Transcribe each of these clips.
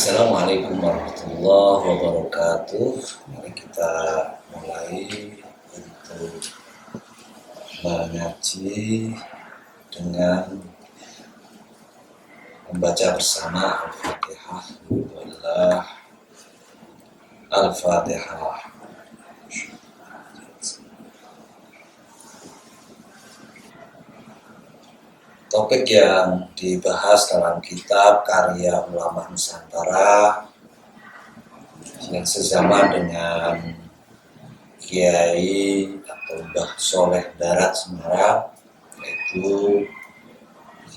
Assalamualaikum warahmatullahi wabarakatuh. Mari kita mulai untuk mengaji dengan membaca bersama Al-Fatihah. Alhamdulillah. Al-Fatihah. Topik yang dibahas dalam kitab karya ulama Nusantara yang sezaman dengan Kiai atau Mbah Soleh Darat Semarang, yaitu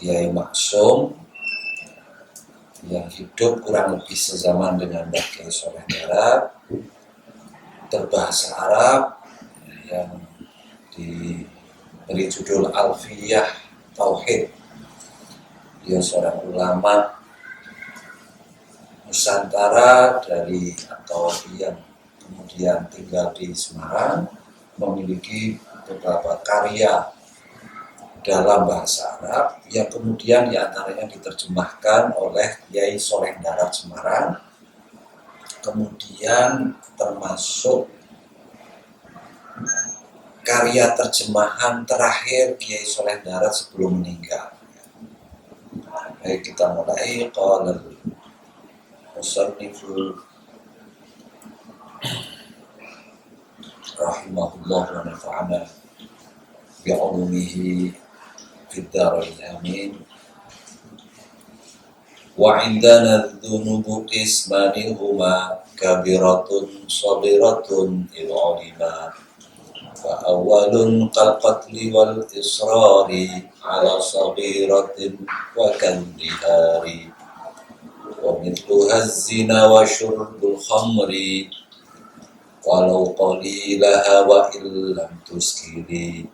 Kiai Maksum, yang hidup kurang lebih sezaman dengan Mbah Kiai Soleh Darat, berbahasa Arab, yang diberi judul Alfiyah Tauhid. Dia seorang ulama Nusantara atau yang kemudian tinggal di Semarang, memiliki beberapa karya dalam bahasa Arab yang kemudian diantaranya diterjemahkan oleh Kiai Soleh Darat Semarang, kemudian termasuk karya terjemahan terakhir Kiai Soleh Darat sebelum meninggal. Baik, kita mulai. Qala al-musannifu rahimahullah wa nafa'ana bi'ulumihi fid dharain amin. Wa indana dzunubu qismani huma kabiratun shabiratun il'ulima wa awalun qal qatli wal israri ala sabiratin wa kandihari wa mithluha zina wa syurbul khamri walau qalilaha wa illam tuskiri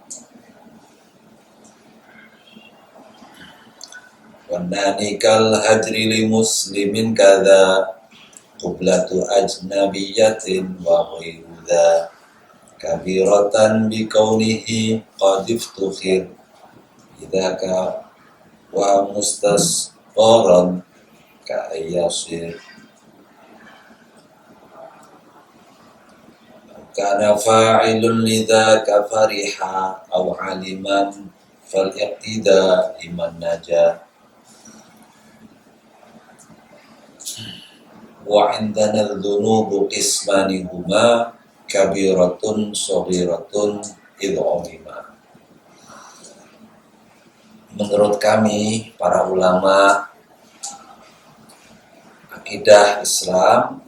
wa nanikal hajri li muslimin kadha qublatu ajnabiyatin wa ghairu dha kabiratan bikaunihi qad iftukhir idaka wa mustasqaran ka ayyasir kana fa'ilun lidhaka fariha aw aliman fal iqtida liman naja wa indana dhunubu qismani huma kabiratun shabiratun id'ulima. Menurut kami, para ulama akidah Islam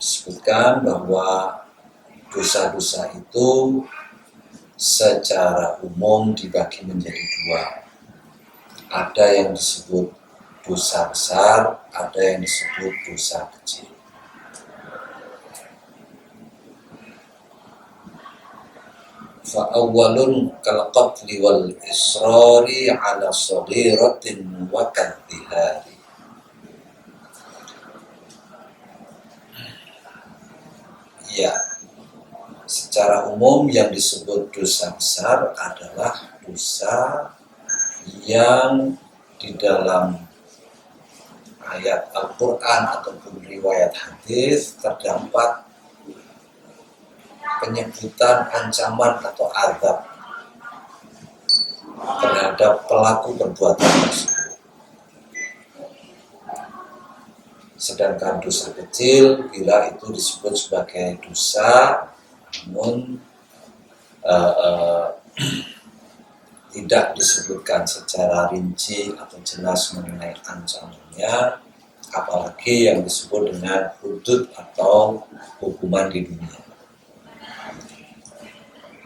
disebutkan bahwa dosa-dosa itu secara umum dibagi menjadi dua. Ada yang disebut dosa besar, ada yang disebut dosa kecil. Fa'awwalun kal qatli wal israri ala saghiratin wa kadhihari. Ya, secara umum yang disebut dosa besar adalah dosa yang di dalam ayat Al-Quran ataupun riwayat hadis terdapat penyebutan ancaman atau azab terhadap pelaku perbuatan tersebut. Sedangkan dosa kecil bila itu disebut sebagai dosa namun tidak disebutkan secara rinci atau jelas mengenai ancamannya, apalagi yang disebut dengan hudud atau hukuman di dunia.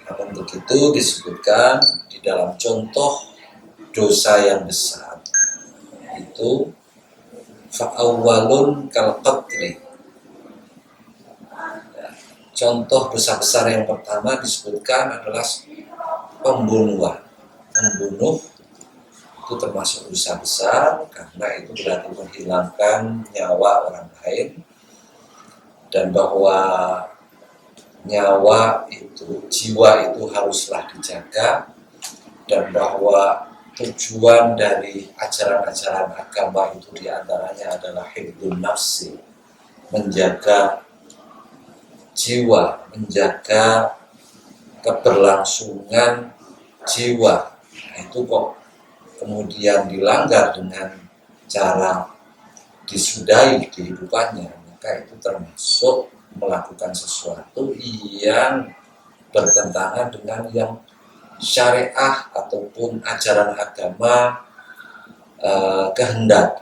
Namun begitu disebutkan di dalam contoh dosa yang besar itu fa'awwalun kal qatli. Contoh dosa besar yang pertama disebutkan adalah pembunuhan. Membunuh itu termasuk dosa besar karena itu berarti menghilangkan nyawa orang lain, dan bahwa nyawa itu, jiwa itu haruslah dijaga, dan bahwa tujuan dari ajaran-ajaran agama itu diantaranya adalah hifdzun nafsi, menjaga jiwa, menjaga keberlangsungan jiwa. Nah, itu kok kemudian dilanggar dengan cara disudahi kehidupannya, maka itu termasuk melakukan sesuatu yang bertentangan dengan yang syariah ataupun ajaran agama kehendak.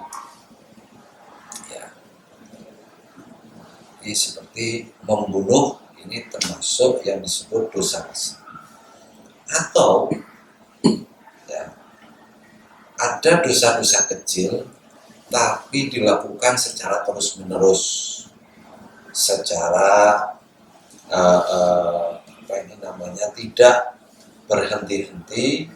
Ya. Jadi seperti membunuh ini termasuk yang disebut dosa besar. Atau ya, ada dosa-dosa kecil tapi dilakukan secara terus-menerus, secara tidak berhenti-henti,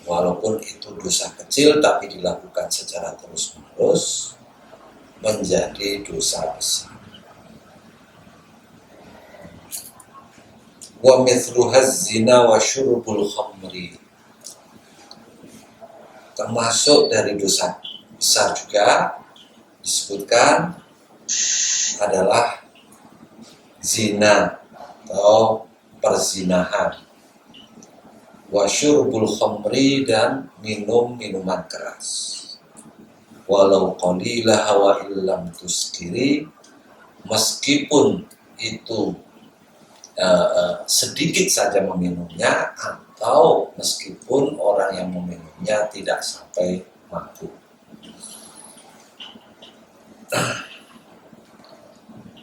walaupun itu dosa kecil tapi dilakukan secara terus-menerus menjadi dosa besar. Wa mithluha zina wa syurbul khamri, termasuk dari dosa besar juga disebutkan adalah zina atau perzinahan, wa syurbul khamri, dan minum minuman keras, walau qalilah wa illam tuskiri, meskipun itu sedikit saja meminumnya atau meskipun orang yang meminumnya tidak sampai mabuk.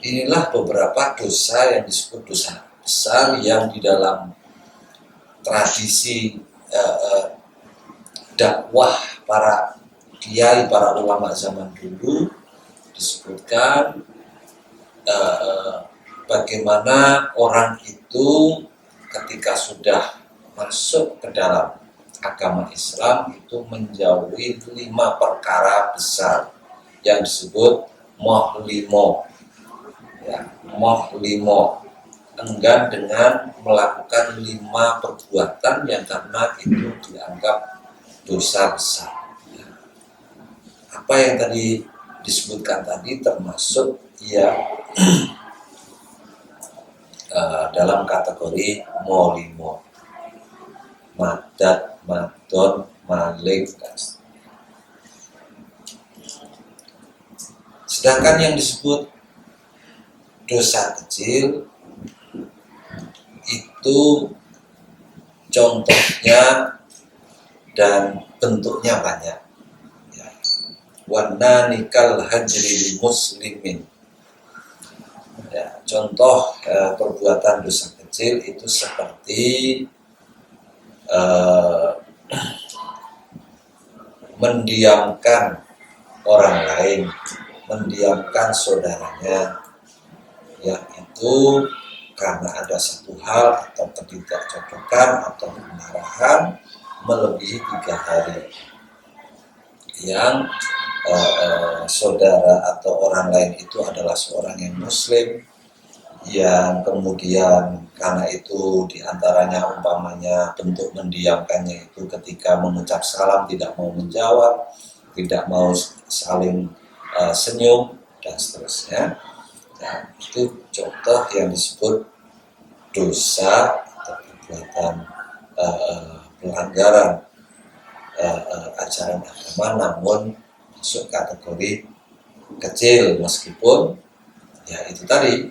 Inilah beberapa dosa yang disebut dosa besar yang di dalam tradisi dakwah para kiai, para ulama zaman dulu disebutkan bagaimana orang itu ketika sudah masuk ke dalam agama Islam itu menjauhi 5 perkara besar yang disebut mohlimo. Ya, mohlimo, enggan dengan melakukan 5 perbuatan yang karena itu dianggap dosa besar. Ya. Apa yang tadi disebutkan tadi termasuk ya dalam kategori molimo, madat, madon, maling, dan sedangkan yang disebut dosa kecil itu contohnya dan bentuknya banyak. Ya. Wana nikal hajri muslimin. Ya, contoh perbuatan dosa kecil itu seperti mendiamkan orang lain, mendiamkan saudaranya, yaitu karena ada satu hal atau ketidakcocokan atau kemarahan melebihi 3 hari yang saudara atau orang lain itu adalah seorang yang muslim, yang kemudian karena itu diantaranya umpamanya bentuk mendiamkannya itu ketika mengucap salam tidak mau menjawab, tidak mau saling senyum dan seterusnya. Nah, itu contoh yang disebut dosa atau perbuatan pelanggaran ajaran agama, namun masuk kategori kecil, meskipun ya itu tadi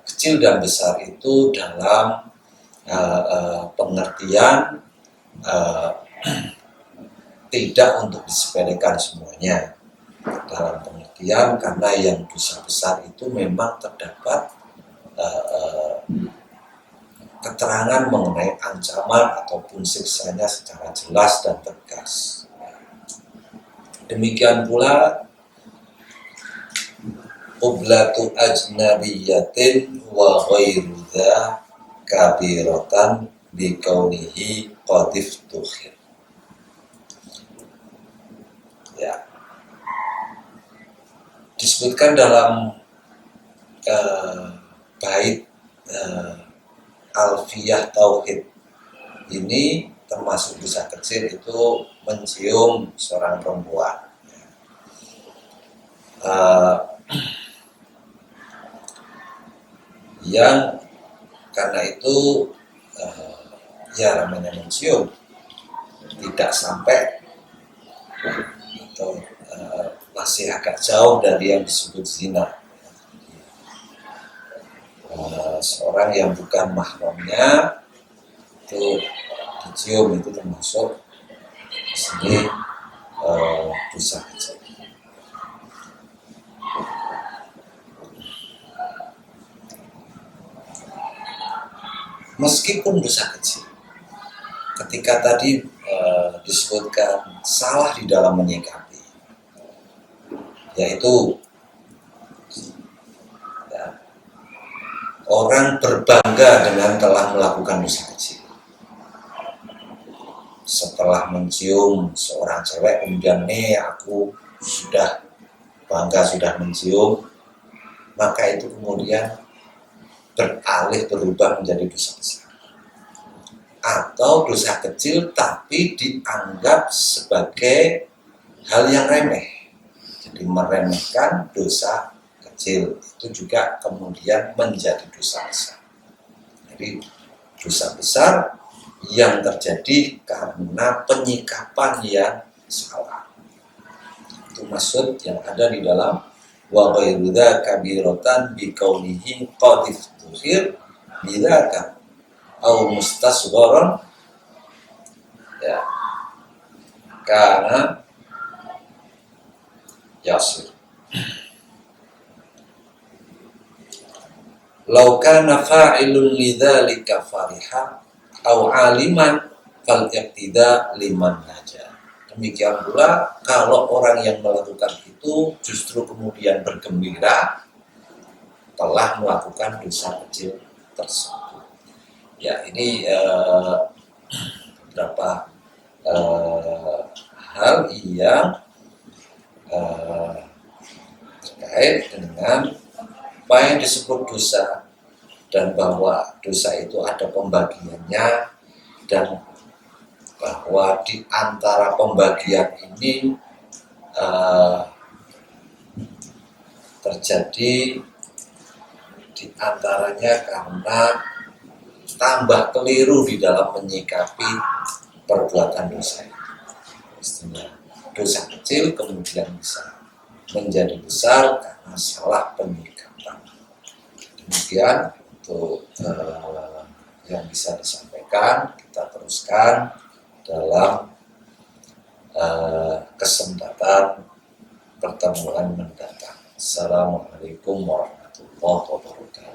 kecil dan besar itu dalam pengertian tidak untuk disepelekan semuanya, dalam pengertian karena yang dosa besar itu memang terdapat keterangan mengenai ancaman ataupun siksanya secara jelas dan tegas. Demikian pula ublatu ajnabiyatin wa ghairu dha kabiratan bikaunihi qadif tukhir. Ya. Disebutkan dalam bait Alfiyah Tauhid ini termasuk dosa kecil itu mencium seorang perempuan. Yang karena itu ya namanya mencium tidak sampai atau masih agak jauh dari yang disebut zina. Seorang yang bukan mahramnya itu dicium, itu termasuk di sini dosa kecil. Meskipun dosa kecil, ketika tadi disebutkan salah di dalam menyikapi, yaitu ya, orang berbangga dengan telah melakukan dosa kecil. Setelah mencium seorang cewek, kemudian aku sudah bangga sudah mencium, maka itu kemudian berubah menjadi dosa besar. Atau dosa kecil tapi dianggap sebagai hal yang remeh. Jadi meremehkan dosa kecil itu juga kemudian menjadi dosa besar. Jadi dosa besar yang terjadi karena penyikapan yang salah. Itu maksud yang ada di dalam wa ghairu dzaka kabiratan bi kaunihi qad iftuhir bidzaka au mustasgharan ya karena yasir law kana fa'ilun lidzalika fariha au aliman fal iqtida liman naja. Demikian pula kalau orang yang melakukan itu justru kemudian bergembira telah melakukan dosa kecil tersebut. Ya, ini beberapa hal yang terkait dengan apa yang disebut dosa dan bahwa dosa itu ada pembagiannya dan bahwa di antara pembagian ini terjadi di antaranya karena tambah keliru di dalam menyikapi perbuatan dosa itu. Istilah dosa kecil kemudian bisa menjadi besar karena salah penyikapan. Demikian untuk yang bisa disampaikan, kita teruskan dalam kesempatan pertemuan mendatang. Assalamualaikum warahmatullahi wabarakatuh.